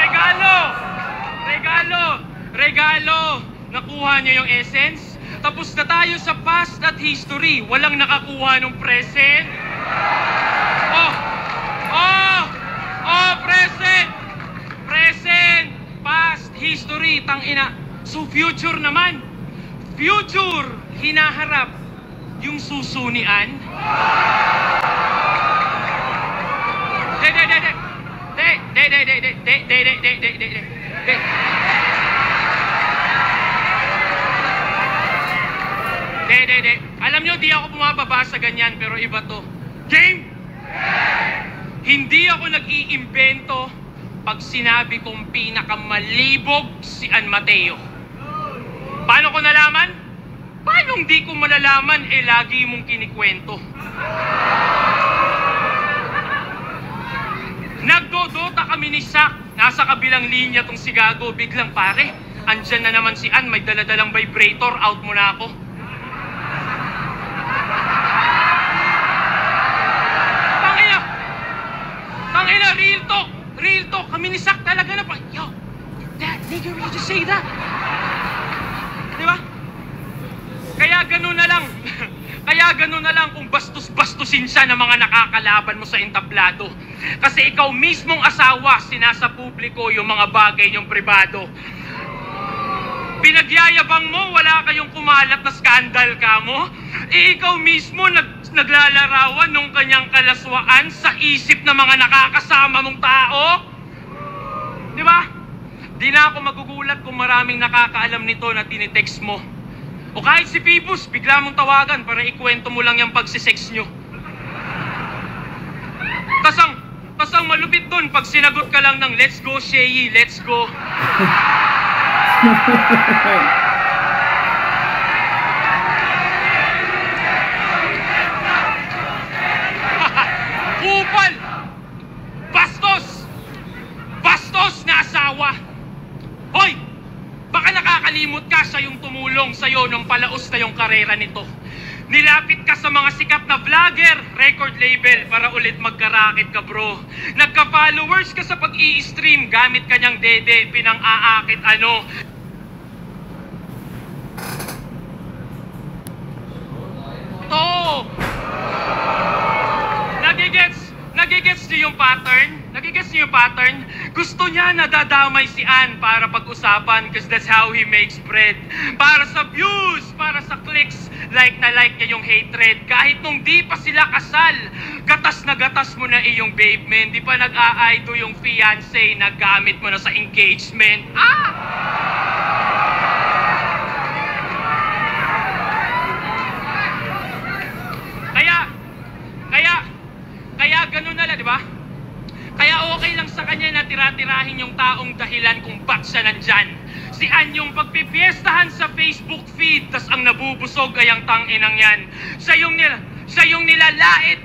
regalo. Nakuha niya yung essence. Tapos na tayo sa past at history. Walang nakakuha ng present. Present. Past, history, tangina. So future naman. Future, hinaharap. Yung susunian? Alam nyo, di ako bumababa sa ganyan, pero iba to. Game! Hindi ako nag-iimbento pag sinabi kong pinakamalibog si Ann Mateo. Paano ko nalaman? Paano hindi ko malalaman, lagi mong kinikwento? Nagdodota kami ni Sak. Nasa kabilang linya tong si Gago. Biglang pare, andyan na naman si Ann. May daladalang vibrator. Out mo na ako. Tangina, real talk. Kami ni Sak talaga na pa. Yo, that nigga really just say that. Diba? Kaya ganun na lang kung bastos-bastusin siya ng mga nakakalaban mo sa entablado. Kasi ikaw mismong asawa, sinasa publiko yung mga bagay niyong pribado. Pinagyayabang mo, wala kayong kumalat na skandal ka mo. Ikaw mismo naglalarawan ng kanyang kalaswaan sa isip ng mga nakakasama mong tao. Di ba? Di na ako magugulat kung maraming nakakaalam nito na tinitext mo. O kahit si Pibus, bigla mong tawagan para ikwento mo lang yung pagsisex nyo. Tas ang malupit dun, pag sinagot ka lang ng let's go, Sheyi, let's go. Kupal! Bastos na asawa! Hoy! Baka nakakalimot ka, siya yung tumulong sa'yo nung palaos na yung karera nito. Nilapit ka sa mga sikat na vlogger, record label, para ulit magkarakit ka, bro. Nagka-followers ka sa pag-i-stream, gamit kanyang dede, pinang-aakit ano. Ito! Nagigets niyo yung pattern? Nagigets niyo yung pattern? Gusto niya nadadamay si Ann para pag-usapan because that's how he makes bread. Para sa views, para sa clicks, like na like niya yung hatred. Kahit nung di pa sila kasal, gatas na gatas mo na iyong babe, man. Di pa nag-a-aido yung fiancé, nagamit mo na sa engagement. Kaya ganun na lang, di ba? Kaya okay lang sa kanya na tira-tirahin yung taong dahilan kung ba't siya nandyan. Si Ann yung pagpipiestahan sa Facebook feed, tas ang nabubusog ay ang tanginang yan. Siya yung nilalait,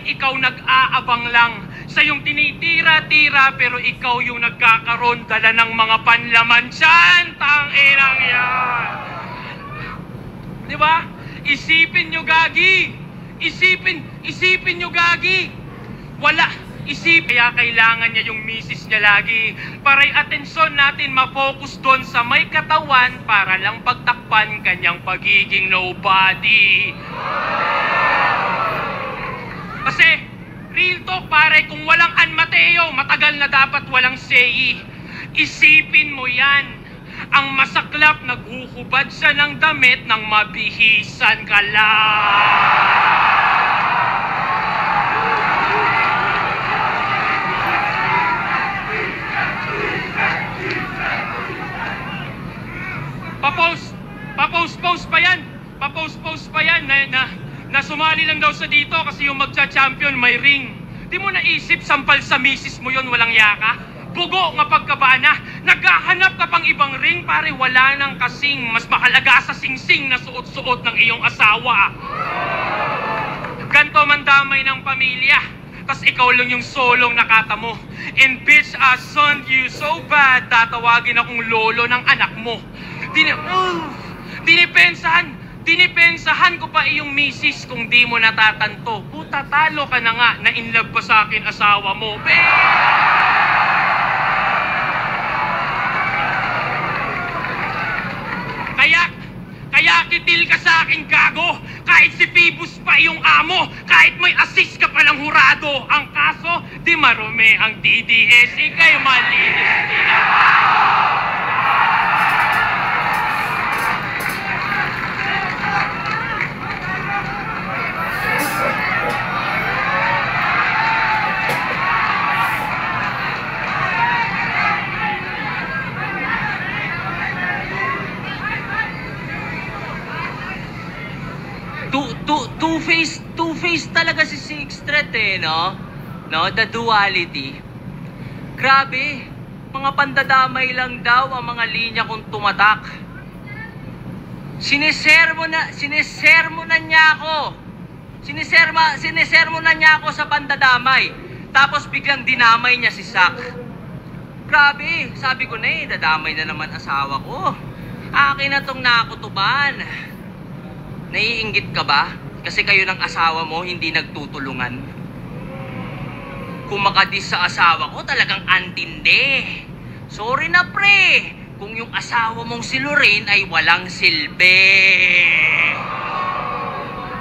ikaw nag-aabang lang. Siya yung tinitira-tira, pero ikaw yung nagkakaroon dala ng mga panlaman dyan. Tanginang yan. Di ba? Isipin nyo, gagi. Isipin nyo, gagi. Kaya kailangan niya yung misis niya lagi. Para yung atensyon natin ma-focus doon sa may katawan para lang pagtakpan kanyang pagiging nobody. Kasi, real talk pare, kung walang Ann Mateo, matagal na dapat walang Sei. Isipin mo yan. Ang masaklap, naghuhubad siya ng damit nang mabihisan ka lang. Papost pa yan na sumali lang daw sa dito kasi yung magcha-champion may ring. Di mo naisip, sampal sa misis mo yon, walang yaka? Bugo nga pagkabana, naghahanap ka pang ibang ring, pare, wala nang kasing mas mahalaga sa singsing na suot-suot ng iyong asawa. Ganto man damay ng pamilya, tas ikaw lang yung solong nakata mo. And bitch, I son you so bad, tatawagin akong lolo ng anak mo. Dinipensahan ko pa iyong misis kung di mo natatanto. Puta, talo ka na nga, na in love pa sa akin asawa mo. Kaya kitil ka sa akin, gago. Kahit si Phoebus pa iyong amo, kahit may assist ka palang hurado. Ang kaso, di marumi ang DDS, ikay malinis din Two-face talaga si Sixth Threat no? The duality. Grabe, mga pandadamay lang daw ang mga linya kung tumatak. Sinisermonan niya ako sa pandadamay. Tapos biglang dinamay niya si Sak. Grabe, sabi ko na dadamay na naman asawa ko. Akin na tong nakutuban. Naiinggit ka ba? Kasi kayo ng asawa mo hindi nagtutulungan. Kung makadis sa asawa ko, talagang antindi. Sorry na pre, kung yung asawa mong si Lorraine ay walang silbi.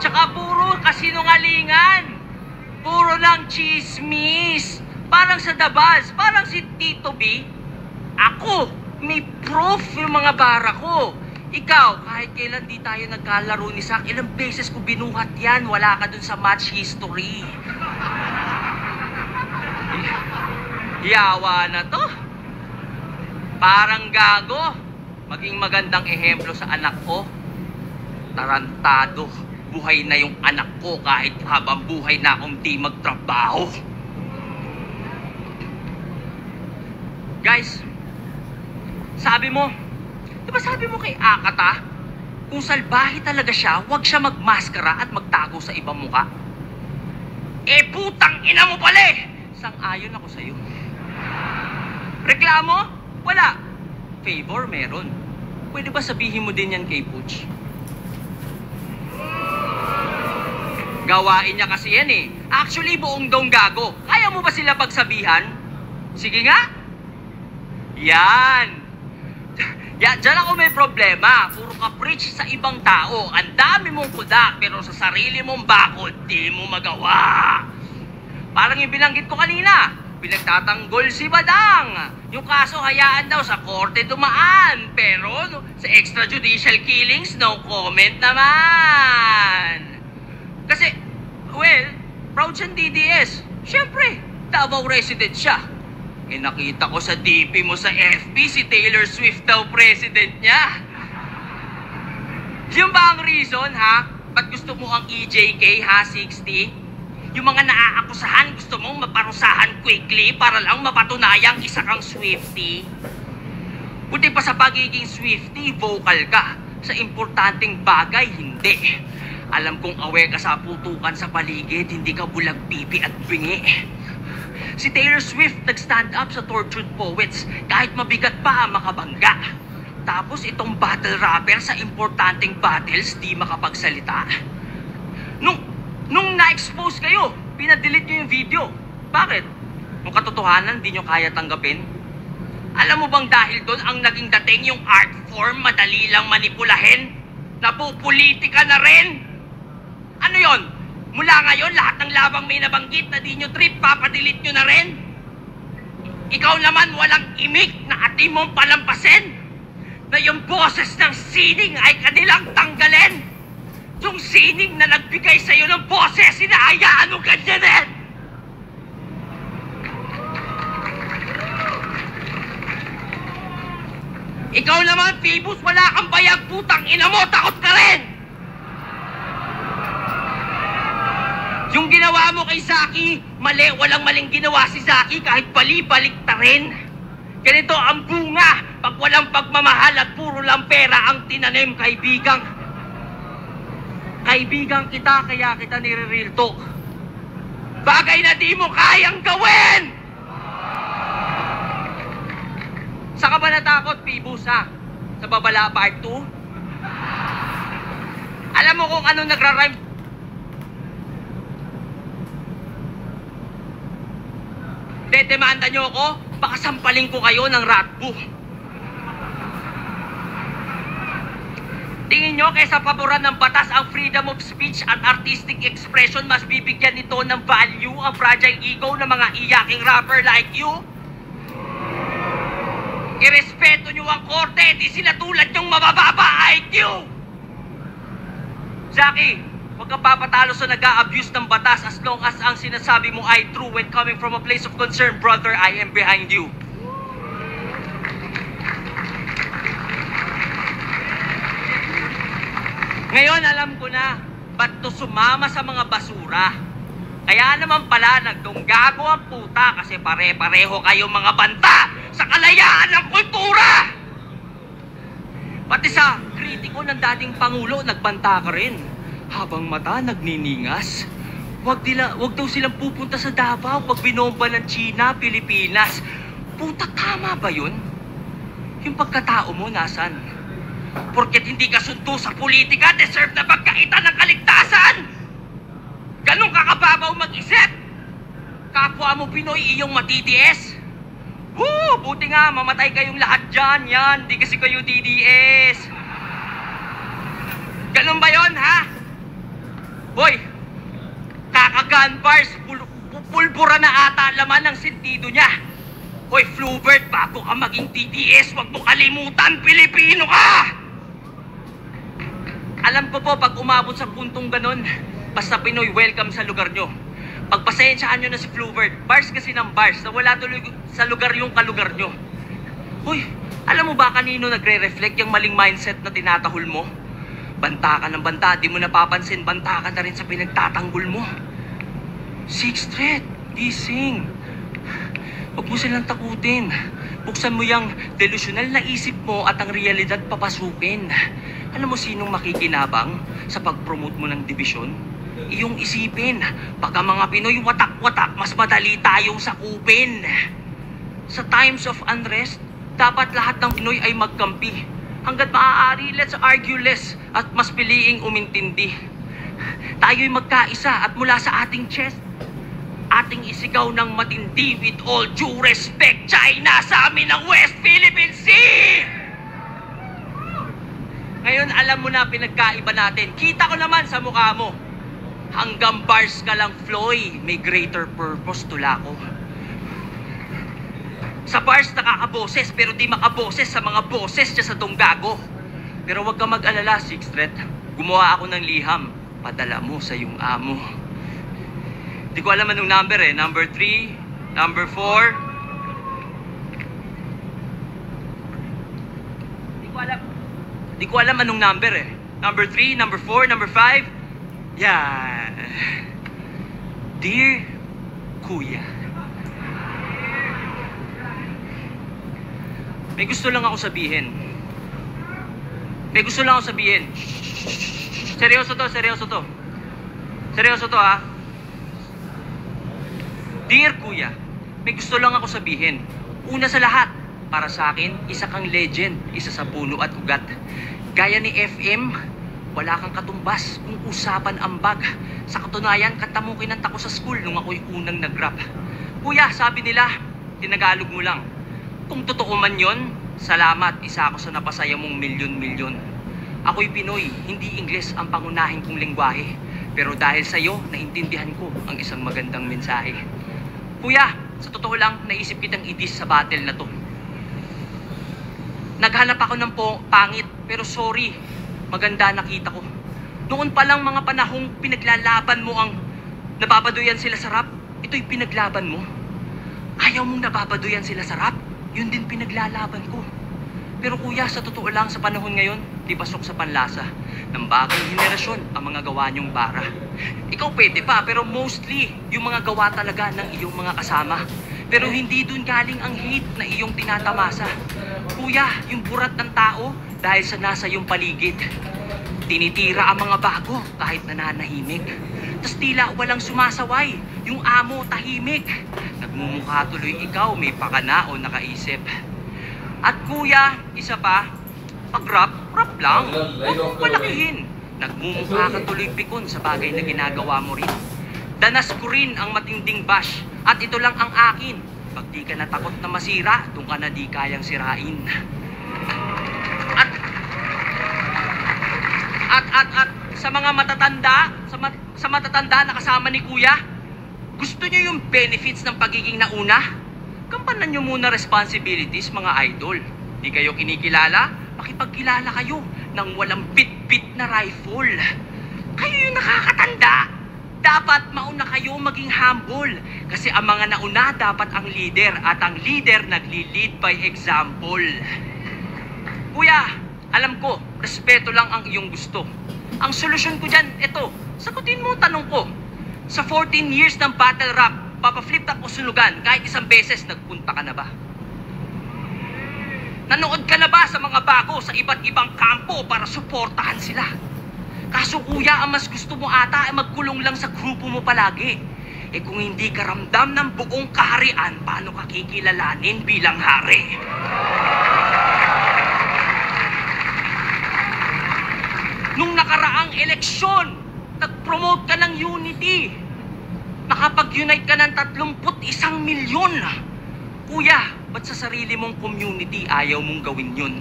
Tsaka puro kasinungalingan. Puro lang chismis. Parang sa Dabaz, parang si Tito B. Ako, may proof yung mga bara ko. Ikaw, kahit kailan di tayo nagkalaro ni Sak, ilang beses ko binuhat yan, wala ka dun sa match history. Yawa na to. Parang gago. Maging magandang ehemplo sa anak ko. Tarantado. Buhay na yung anak ko kahit habang buhay na akong di magtrabaho. Guys, sabi mo kay Akata, kung salbahe talaga siya, huwag siya magmaskara at magtago sa ibang muka. Putang ina mo pala Sang-ayon ako sa'yo. Reklamo? Wala. Favor? Meron. Pwede ba sabihin mo din yan kay Pooch? Gawain niya kasi yan eh. Actually, buong dong gago. Kaya mo ba sila pagsabihan? Sige nga. Yan. Diyan ako may problema. Puro ka preach sa ibang tao. Ang dami mong kuda, pero sa sarili mong bakod, di mo magawa. Parang yung binanggit ko kanina. Pinagtatanggol si Badang. Yung kaso hayaan daw sa korte dumaan. Pero sa extrajudicial killings, no comment naman. Kasi, well, proud siyang DDS. Siyempre, Davao resident siya. Eh nakita ko sa DP mo sa FB, si Taylor Swift daw president niya. Yung ba ang reason, ha? Ba't gusto mo ang EJK, ha, 60? Yung mga naaakusahan, gusto mong maparusahan quickly para lang mapatunayang isa kang Swiftie. Buti pa sa pagiging Swiftie, vocal ka. Sa importanteng bagay, hindi. Alam kong aware ka sa putukan sa paligid, hindi ka bulag pipi at bingi. Si Taylor Swift nag-stand up sa Tortured Poets kahit mabigat pa ang makabangga. Tapos itong battle rapper sa importanteng battles di makapagsalita. Nung na-expose kayo, pinadelete nyo yung video. Bakit? Nung katotohanan, di nyo kaya tanggapin? Alam mo bang dahil doon ang naging dating yung art form madali lang manipulahin? Napupolitika na rin? Ano yon? Mula ngayon, lahat ng labang may nabanggit na di nyo trip, papadelete nyo na rin? Ikaw naman walang imik na ating mong palampasin na yung boses ng sining ay kanilang tanggalin. Yung sining na nagbigay sa'yo ng boses, sinahayaan mo ganyanin! Ikaw naman, Phoebus, wala kang bayag, putang ina mo, takot ka rin! Yung ginawa mo kay Zaki, mali, walang maling ginawa si Zaki kahit bali-balik ta rin. Ganito ang bunga, pag walang pagmamahal at puro lang pera ang tinanim, kaibigang. Kaibigang kita, kaya kita nire-real talk. Bagay na di mo kayang gawin! Saan ka ba natakot, Phoebus, ha? Sa Babala Part 2? Alam mo kung ano nagra-rhyme? Demanda nyo ako, baka sampaling ko kayo ng ratbo. Tingin nyo, kaysa paboran ng batas ang freedom of speech at artistic expression, mas bibigyan nito ng value ang fragile ego ng mga iyaking rapper like you? Irespeto nyo ang korte, di sila tulad yung mabababa IQ! Zaki, huwag kang papatalo sa nag-a-abuse ng batas as long as ang sinasabi mo ay true when coming from a place of concern, brother, I am behind you. Ngayon alam ko na, ba't to sumama sa mga basura? Kaya naman pala nagdunggago ang puta kasi pare-pareho kayong mga banta sa kalayaan ng kultura! Pati sa kritiko ng dating Pangulo, nagbanta ka rin. Habang mata nagniningas. Wag daw silang pupunta sa Davao pag binomba ng China, Pilipinas. Puta, tama ba yun? Yung pagkatao mo, nasan? Porket hindi ka sundo sa politika, deserve na pagkaitan ng kaligtasan! Ganun ka kababaw mag-isip! Kapwa mo Pinoy iyong matitiis? Woo! Buti nga, mamatay kayong lahat dyan, yan. Di kasi kayo DDS. Ganun ba yon, ha? Boy, kaka-gun bars, pulbura na ata laman ng sentido niya. Hoy, Flubert, bago ka maging DDS, wag mo kalimutan, Pilipino ka! Alam ko po, pag umabot sa puntong ganon, basta Pinoy, welcome sa lugar nyo. Pagpasensyaan nyo na si Flubert, bars kasi ng bars, na wala tuloy sa lugar yung kalugar nyo. Hoy, alam mo ba kanino nagre-reflect yung maling mindset na tinatahol mo? Banta ka ng banta, di mo napapansin, banta ka na rin sa pinagtatanggol mo. Sixth Street, gising. Huwag mo silang takutin. Buksan mo yung delusional na isip mo at ang realidad papasukin. Alam mo sinong makikinabang sa pag-promote mo ng dibisyon? Iyong isipin, pagka mga Pinoy watak-watak, mas madali tayong sakupin. Sa times of unrest, dapat lahat ng Pinoy ay magkampi. Hanggat maaari, let's argue less at mas piliing umintindi. tayo'y magkaisa at mula sa ating chest, ating isigaw ng matindi with all due respect, China sa amin ng West Philippine Sea! Ngayon, alam mo na pinagkaiba natin. Kita ko naman sa mukha mo. Hanggang bars ka lang, Floy. May greater purpose, tula ko. Sa bars nakakaboses, pero di makaboses sa mga boses dyan sa tunggago. Pero huwag ka mag-alala, Sixth Threat. Gumawa ako ng liham. Padala mo sa iyong amo. Di ko alam anong number eh. Number 3, number 4. Di ko alam anong number eh. Number 3, number 4, number 5. Yan. Dear Kuya. May gusto lang ako sabihin. Seryoso to. Seryoso to ha. Dear Kuya, may gusto lang ako sabihin. Una sa lahat, para sa akin, isa kang legend, isa sa puno at ugat. Gaya ni FM, wala kang katumbas kung usapan ambag. Sa katunayan, kanta mo kinanta ko sa school nung ako'y unang nag-rap. Kuya, sabi nila, tinagalog mo lang. Kung totoo man yon, salamat, isa ako sa napasaya mong milyon-milyon. Ako'y Pinoy, hindi Ingles ang pangunahin kong lengguwahe. Pero dahil sa'yo, naintindihan ko ang isang magandang mensahe. Kuya, sa totoo lang, naisip kitang idis sa battle na to. Naghanap ako ng pangit, pero sorry, maganda nakita ko. Noon pa lang mga panahong pinaglalaban mo ang nababaduyan sila sa rap, ito'y pinaglaban mo. Ayaw mong nababaduyan sila sa rap, yun din pinaglalaban ko. Pero kuya, sa totoo lang, sa panahon ngayon, di pasok sa panlasa ng bagong henerasyon ang mga gawa niyong bara. Ikaw pwede pa, pero mostly, yung mga gawa talaga ng iyong mga kasama. Pero hindi dun galing ang hate na iyong tinatamasa. Kuya, yung burat ng tao dahil sa nasa iyong paligid. Tinitira ang mga bago kahit nananahimik. Tas tila walang sumasaway, yung amo tahimik. Nagmumukha tuloy ikaw, may pakana o nakaisip. At kuya, isa pa, pag-rap, rap lang. Huwag mong palakihin. Nagmumukha ka tuloy pikon sa bagay na ginagawa mo rin. Danas ko rin ang matinding bash. At ito lang ang akin. Pag di ka natakot na masira, doon ka na di kayang sirain. At sa mga matatanda, sa matatanda na kasama ni kuya, gusto nyo yung benefits ng pagiging nauna? Kampanan nyo muna responsibilities, mga idol. Di kayo kinikilala? Makipagkilala kayo ng walang bit-bit na rifle. Kayo yung nakakatanda. Dapat mauna kayo maging humble. Kasi ang mga nauna dapat ang leader. At ang leader nagli-lead by example. Kuya, alam ko, respeto lang ang iyong gusto. Ang solusyon ko dyan, ito. Sagutin mo ang tanong ko. Sa 14 years ng battle rap, papaflip top o sunugan, kahit isang beses, nagpunta ka na ba? Nanood ka na ba sa mga bago sa iba't ibang kampo para suportahan sila? Kaso kuya, ang mas gusto mo ata ay magkulong lang sa grupo mo palagi. Eh kung hindi ka ramdam ng buong kaharian, paano ka kikilalanin bilang hari? Nung nakaraang eleksyon, nag-promote ka ng unity. Nakapag-unite ka ng 31 milyon. Kuya, ba't sa sarili mong community ayaw mong gawin yun?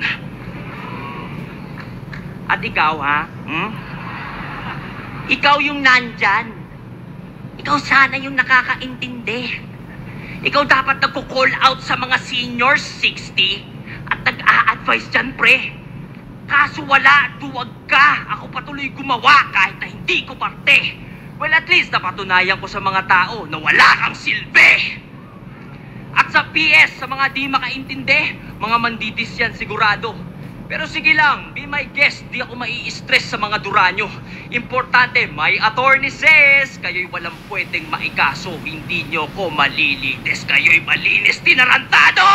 At ikaw ha? Ikaw yung nandyan. Ikaw sana yung nakakaintindi. Ikaw dapat nagko-call out sa mga seniors 60 at nag-a-advise dyan, pre. Kaso wala, duwag ka. Ako patuloy gumawa kahit na hindi ko parte. Well, at least napatunayan ko sa mga tao na wala kang silbi. At sa PS, sa mga di makaintindi, mga manditis yan sigurado. Pero sige lang, be my guest, di ako mai-stress sa mga duranyo. Importante, my attorney says, kayo'y walang pwedeng maikaso, hindi nyo ko malilites, kayo'y malinis tinarantado!